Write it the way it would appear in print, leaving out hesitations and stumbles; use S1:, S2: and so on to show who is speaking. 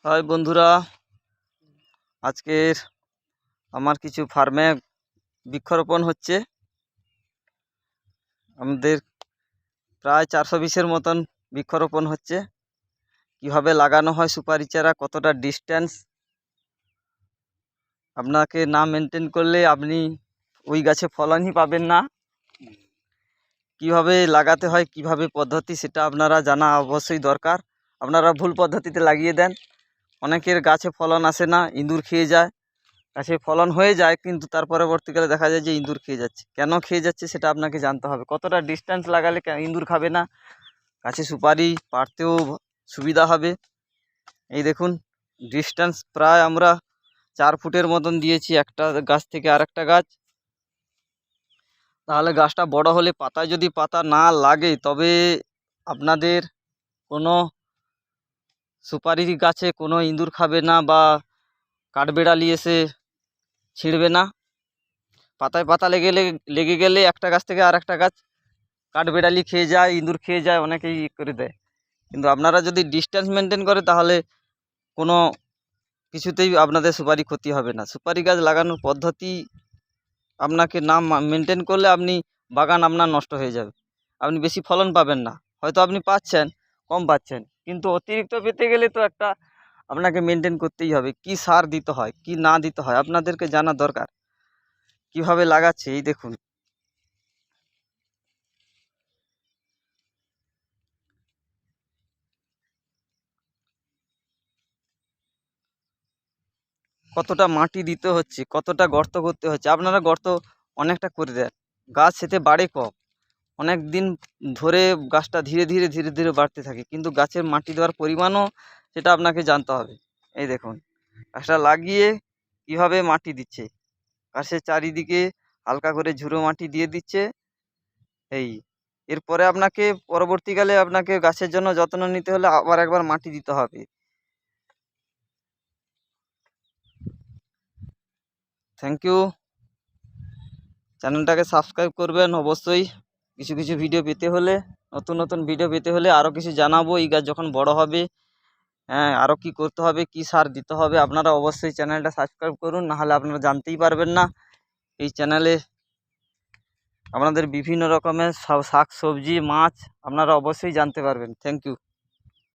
S1: High বন্ধুরা, আজকের আমার কিছু ফার্মে বৃক্ষরোপণ হচ্ছে। আমাদের প্রায় 420-এর মতন বৃক্ষরোপণ হচ্ছে। কিভাবে লাগানো হয় সুপারি চারা, কতটা ডিস্টেন্স আপনাকে না মেনটেন করলে আপনি ওই গাছে ফলনই পাবেন না। কিভাবে লাগাতে হয়, কিভাবে পদ্ধতি, সেটা আপনারা জানা অবশ্যই দরকার। আপনারা ভুল পদ্ধতিতে লাগিয়ে দেন, অনেকের গাছে ফলন আসে না, ইঁদুর খেয়ে যায়। গাছে ফলন হয়ে যায় কিন্তু তার পরবর্তীকালে দেখা যায় যে ইঁদুর খেয়ে যাচ্ছে। কেন খেয়ে যাচ্ছে সেটা আপনাকে জানতে হবে। কতটা ডিস্টেন্স লাগালে ইঁদুর খাবে না, গাছে সুপারি পাড়তেও সুবিধা হবে। এই দেখুন, ডিস্টেন্স প্রায় আমরা 4 ফুটের মতন দিয়েছি একটা গাছ থেকে আরেকটা গাছ। তাহলে গাছটা বড় হলে পাতায় যদি পাতা না লাগে তবে আপনাদের কোনো সুপারি গাছে কোনো ইঁদুর খাবে না বা কাঠবেড়ালি এসে ছিঁড়বে না। পাতায় পাতা লেগে গেলে একটা গাছ থেকে আর একটা গাছ কাঠবেড়ালি খেয়ে যায়, ইঁদুর খেয়ে যায়, অনেকেই করে দেয়। কিন্তু আপনারা যদি ডিস্টেন্স মেনটেন করে তাহলে কোনো কিছুতেই আপনাদের সুপারি ক্ষতি হবে না। সুপারি গাছ লাগানোর পদ্ধতি আপনাকে না মেনটেন করলে আপনি বাগান আপনার নষ্ট হয়ে যাবে, আপনি বেশি ফলন পাবেন না। হয়তো আপনি পাচ্ছেন, কম পাচ্ছেন, কিন্তু অতিরিক্ত পেতে গেলে তো একটা আপনাকে মেনটেন করতেই হবে। কি সার দিতে হয়, কি না দিতে হয় আপনাদেরকে জানা দরকার। কিভাবে লাগাচ্ছে এই দেখুন। কতটা মাটি দিতে হচ্ছে, কতটা গর্ত করতে হচ্ছে। আপনারা গর্ত অনেকটা করে দেন, গাছ সেতে বাড়ে কম। অনেক দিন ধরে গাছটা ধীরে ধীরে ধীরে ধীরে বাড়তে থাকে, কিন্তু গাছের মাটি দেওয়ার পরিমাণও সেটা আপনাকে জানতে হবে। এই দেখুন, গাছটা লাগিয়ে কিভাবে মাটি দিচ্ছে, গাছের চারিদিকে হালকা করে ঝুড়ো মাটি দিয়ে দিচ্ছে। এই এরপরে আপনাকে পরবর্তীকালে আপনাকে গাছের জন্য যত্ন নিতে হলে আবার একবার মাটি দিতে হবে। Thank you. চ্যানেলটাকে সাবস্ক্রাইব করবেন অবশ্যই। কিছু কিছু ভিডিও পেতে হলে, নতুন নতুন ভিডিও পেতে হলে আরও কিছু জানাবো। এই গাছ যখন বড় হবে, হ্যাঁ, আরও কি করতে হবে, কি সার দিতে হবে, আপনারা অবশ্যই চ্যানেলটা সাবস্ক্রাইব করুন, নাহলে আপনারা জানতেই পারবেন না। এই চ্যানেলে আপনাদের বিভিন্ন রকমের শাক সবজি মাছ আপনারা অবশ্যই জানতে পারবেন। Thank you.